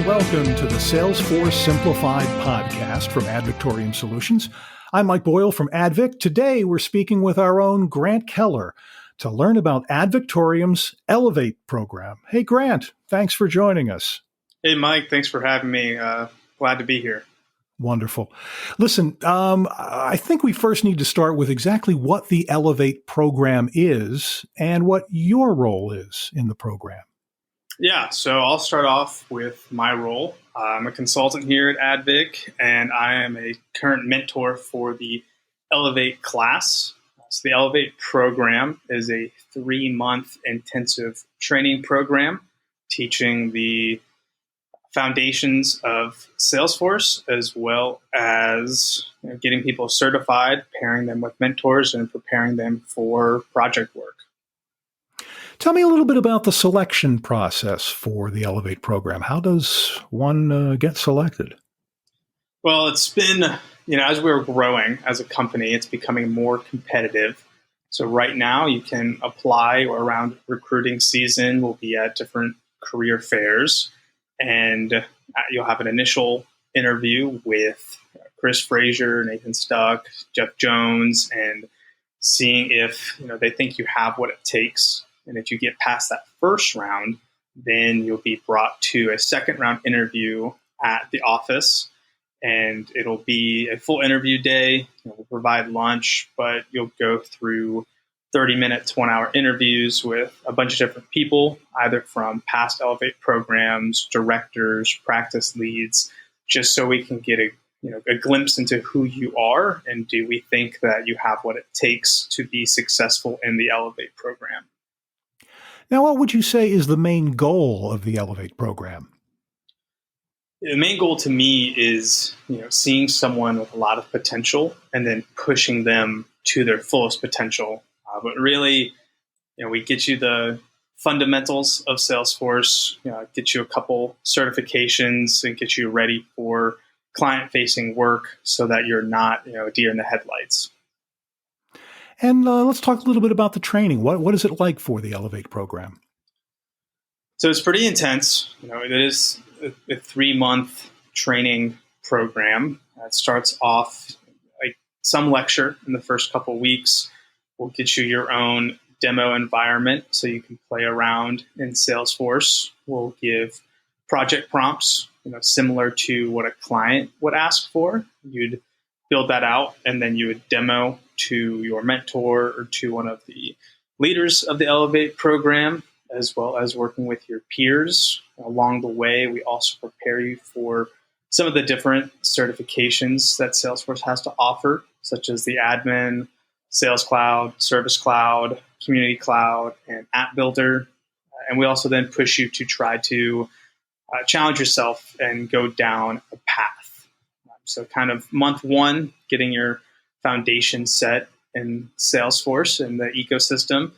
welcome to the Salesforce Simplified podcast from Ad Victoriam Solutions. I'm Mike Boyle from AdVic. Today, we're speaking with our own Grant Keller to learn about Ad Victoriam's Elevate program. Hey, Grant, thanks for joining us. Hey, Mike, thanks for having me. Glad to be here. Wonderful. Listen, I think we first need to start with exactly what the Elevate program is and what your role is in the program. Yeah, so I'll start off with my role. I'm a consultant here at AdVic, and I am a current mentor for the Elevate class. So the Elevate program is a 3-month intensive training program teaching the foundations of Salesforce, as well as getting people certified, pairing them with mentors, and preparing them for project work. Tell me a little bit about the selection process for the Elevate program. How does one get selected? Well, it's been, as we're growing as a company, it's becoming more competitive. So right now you can apply, or around recruiting season, we'll be at different career fairs, and you'll have an initial interview with Chris Frazier, Nathan Stuck, Jeff Jones, and seeing if they think you have what it takes. And if you get past that first round, then you'll be brought to a second round interview at the office. And it'll be a full interview day. We'll provide lunch, but you'll go through 30-minute to 1-hour interviews with a bunch of different people, either from past Elevate programs, directors, practice leads, just so we can get a glimpse into who you are and do we think that you have what it takes to be successful in the Elevate program. Now, what would you say is the main goal of the Elevate program? The main goal to me is, seeing someone with a lot of potential and then pushing them to their fullest potential. But really, we get you the fundamentals of Salesforce, get you a couple certifications and get you ready for client-facing work so that you're not, a deer in the headlights. And let's talk a little bit about the training. What is it like for the Elevate program? So it's pretty intense. It is a 3-month training program. It starts off like some lecture in the first couple of weeks. We'll get you your own demo environment so you can play around in Salesforce. We'll give project prompts, similar to what a client would ask for. You'd build that out, and then you would demo to your mentor or to one of the leaders of the Elevate program, as well as working with your peers. Along the way, we also prepare you for some of the different certifications that Salesforce has to offer, such as the admin, Sales Cloud, Service Cloud, Community Cloud, and App Builder. And we also then push you to try to challenge yourself and go down a path. So kind of month 1, getting your foundation set in Salesforce and the ecosystem.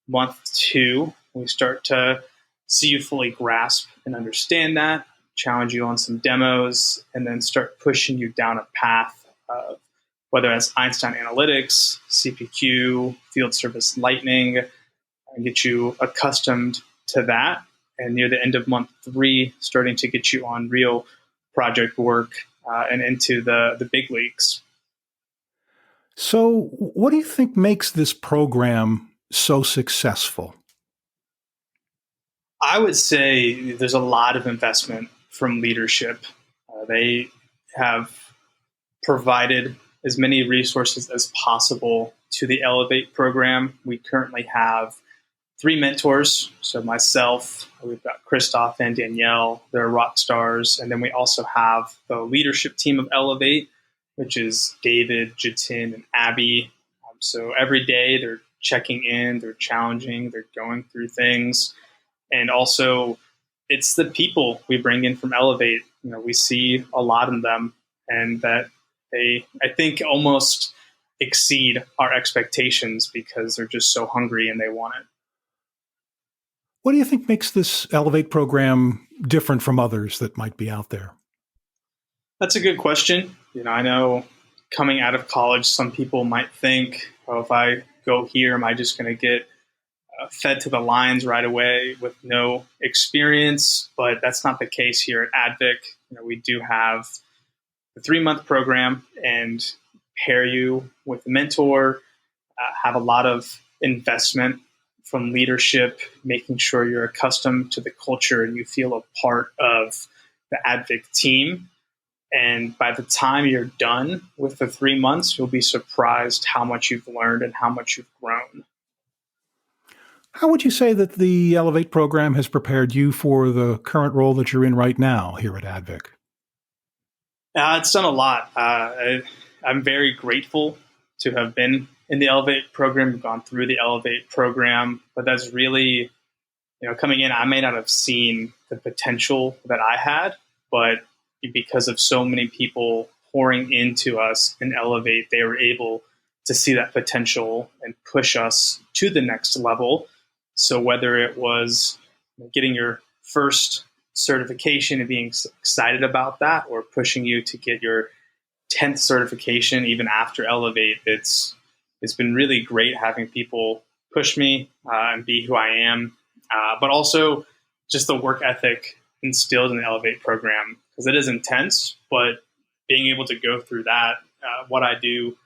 Month 2, we start to see you fully grasp and understand that, challenge you on some demos, and then start pushing you down a path of whether that's Einstein Analytics, CPQ, Field Service Lightning, and get you accustomed to that. And near the end of month 3, starting to get you on real project work and into the big leagues. So what do you think makes this program so successful? I would say there's a lot of investment from leadership. They have provided as many resources as possible to the Elevate program. We currently have 3 mentors. So myself, we've got Christoph and Danielle, they're rock stars. And then we also have the leadership team of Elevate, which is David, Jatin, and Abby. So every day they're checking in, they're challenging, they're going through things. And also it's the people we bring in from Elevate. We see a lot in them, and that they, I think, almost exceed our expectations because they're just so hungry and they want it. What do you think makes this Elevate program different from others that might be out there? That's a good question. I know coming out of college, some people might think, if I go here, am I just going to get fed to the lions right away with no experience, but that's not the case here at Advic. We do have the 3-month program and pair you with a mentor, have a lot of investment from leadership, making sure you're accustomed to the culture and you feel a part of the Advic team. And by the time you're done with the 3 months, you'll be surprised how much you've learned and how much you've grown. How would you say that the Elevate program has prepared you for the current role that you're in right now here at Advic? It's done a lot. I'm very grateful to have been in the Elevate program, gone through the Elevate program, but that's really, coming in, I may not have seen the potential that I had, but because of so many people pouring into us in Elevate, they were able to see that potential and push us to the next level. So whether it was getting your first certification and being excited about that, or pushing you to get your 10th certification even after Elevate, it's been really great having people push me and be who I am, but also just the work ethic instilled in the Elevate program, because it is intense, but being able to go through that, what I do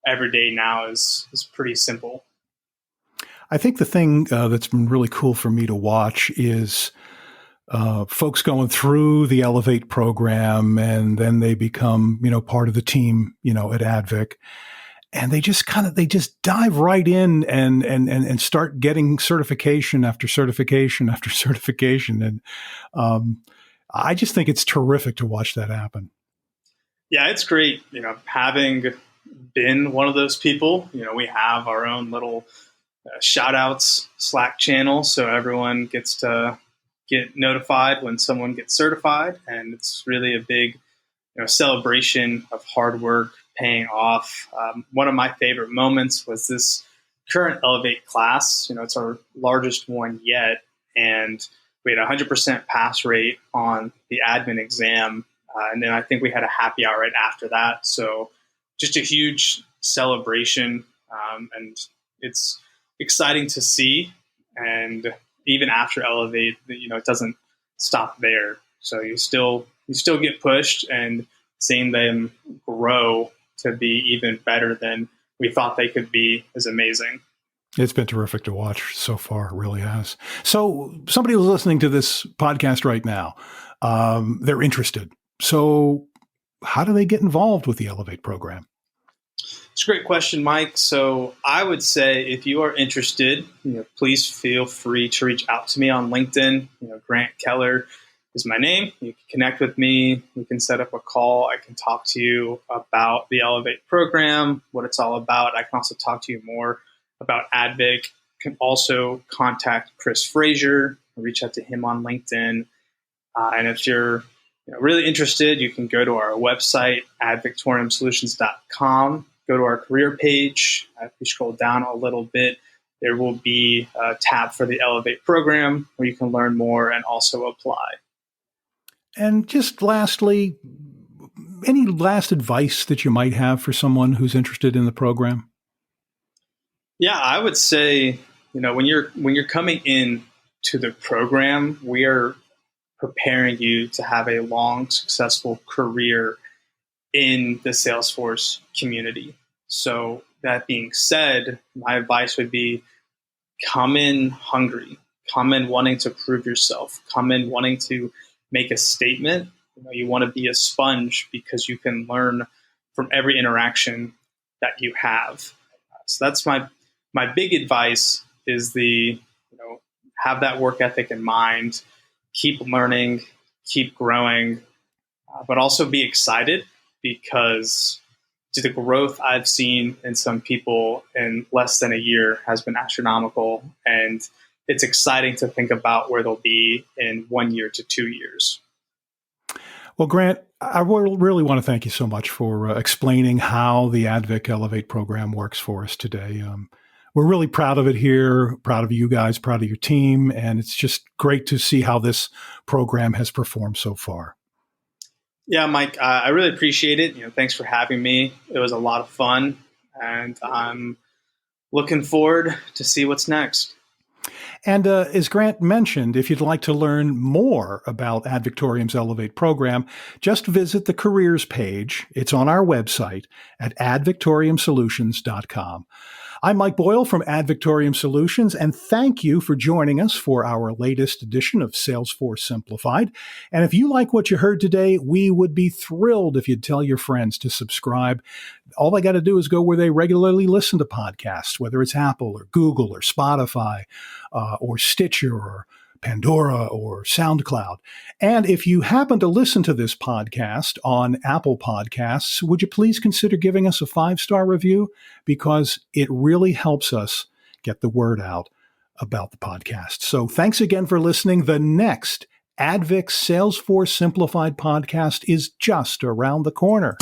every day now is pretty simple. I think the thing that's been really cool for me to watch is folks going through the Elevate program, and then they become, part of the team, at Advic, and they just dive right in and start getting certification after certification after certification, and I just think it's terrific to watch that happen. Yeah, it's great. Having been one of those people, we have our own little shout outs Slack channel, so everyone gets to get notified when someone gets certified, and it's really a big celebration of hard work paying off. One of my favorite moments was this current Elevate class. It's our largest one yet, and we had a 100% pass rate on the admin exam, and then I think we had a happy hour right after that. So just a huge celebration, and it's exciting to see. And even after Elevate, it doesn't stop there. So you still get pushed, and seeing them grow to be even better than we thought they could be is amazing. It's been terrific to watch so far. It really has. So somebody who's listening to this podcast right now, they're interested. So how do they get involved with the Elevate program? It's a great question, Mike. So I would say if you are interested, please feel free to reach out to me on LinkedIn. Grant Keller is my name. You can connect with me. We can set up a call. I can talk to you about the Elevate program, what it's all about. I can also talk to you more about Advic. You can also contact Chris Frazier, reach out to him on LinkedIn. And if you're really interested, you can go to our website, advictoriamsolutions.com. Go to our career page. If you scroll down a little bit, there will be a tab for the Elevate program where you can learn more and also apply. And just lastly, any last advice that you might have for someone who's interested in the program? Yeah, I would say, when you're coming in to the program, we are preparing you to have a long, successful career in the Salesforce community. So that being said, my advice would be come in hungry, come in wanting to prove yourself, come in wanting to make a statement. You want to be a sponge because you can learn from every interaction that you have. So that's my big advice is have that work ethic in mind, keep learning, keep growing, but also be excited, because the growth I've seen in some people in less than a year has been astronomical. And it's exciting to think about where they'll be in 1 year to 2 years. Well, Grant, I really want to thank you so much for explaining how the Advic Elevate program works for us today. We're really proud of it here, proud of you guys, proud of your team, and it's just great to see how this program has performed so far. Yeah, Mike, I really appreciate it. Thanks for having me. It was a lot of fun, and I'm looking forward to see what's next. And as Grant mentioned, if you'd like to learn more about Ad Victoriam's Elevate program, just visit the careers page. It's on our website at advictoriamsolutions.com. I'm Mike Boyle from Ad Victoriam Solutions, and thank you for joining us for our latest edition of Salesforce Simplified. And if you like what you heard today, we would be thrilled if you'd tell your friends to subscribe. All they got to do is go where they regularly listen to podcasts, whether it's Apple or Google or Spotify or Stitcher or Pandora or SoundCloud. And if you happen to listen to this podcast on Apple Podcasts, would you please consider giving us a 5-star review? Because it really helps us get the word out about the podcast. So thanks again for listening. The next AdVic Salesforce Simplified podcast is just around the corner.